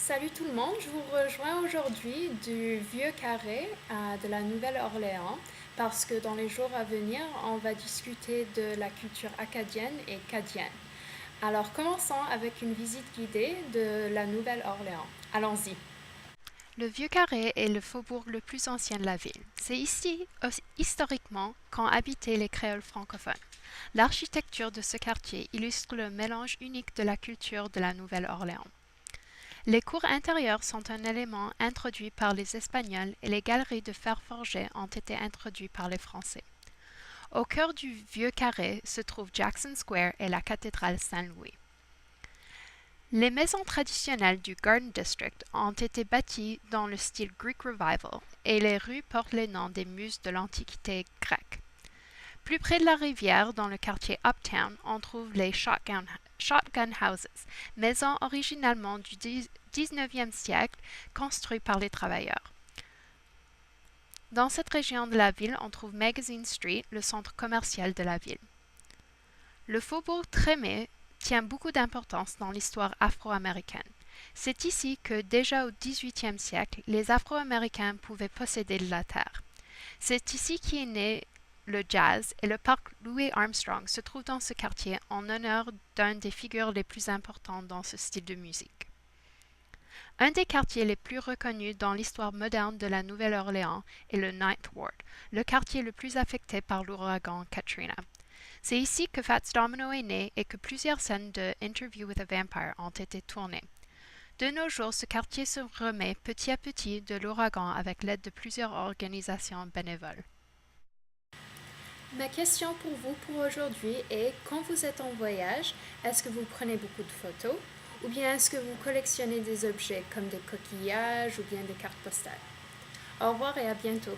Salut tout le monde, je vous rejoins aujourd'hui du Vieux Carré de la Nouvelle-Orléans parce que dans les jours à venir, on va discuter de la culture acadienne et cadienne. Alors commençons avec une visite guidée de la Nouvelle-Orléans. Allons-y. Le Vieux-Carré est le faubourg le plus ancien de la ville. C'est ici, historiquement, qu'ont habité les créoles francophones. L'architecture de ce quartier illustre le mélange unique de la culture de la Nouvelle-Orléans. Les cours intérieures sont un élément introduit par les Espagnols et les galeries de fer forgé ont été introduites par les Français. Au cœur du Vieux-Carré se trouve Jackson Square et la cathédrale Saint-Louis. Les maisons traditionnelles du Garden District ont été bâties dans le style Greek Revival et les rues portent les noms des muses de l'Antiquité grecque. Plus près de la rivière, dans le quartier Uptown, on trouve les Shotgun Houses, maisons originalement du 19e siècle construites par les travailleurs. Dans cette région de la ville, on trouve Magazine Street, le centre commercial de la ville. Le faubourg Tremé tient beaucoup d'importance dans l'histoire afro-américaine. C'est ici que, déjà au XVIIIe siècle, les Afro-Américains pouvaient posséder de la terre. C'est ici qu'est né le jazz et le parc Louis Armstrong se trouve dans ce quartier en honneur d'un des figures les plus importantes dans ce style de musique. Un des quartiers les plus reconnus dans l'histoire moderne de la Nouvelle-Orléans est le Ninth Ward, le quartier le plus affecté par l'ouragan Katrina. C'est ici que Fats Domino est né et que plusieurs scènes de Interview with a Vampire ont été tournées. De nos jours, ce quartier se remet petit à petit de l'ouragan avec l'aide de plusieurs organisations bénévoles. Ma question pour vous pour aujourd'hui est, quand vous êtes en voyage, est-ce que vous prenez beaucoup de photos ou bien est-ce que vous collectionnez des objets comme des coquillages ou bien des cartes postales? Au revoir et à bientôt.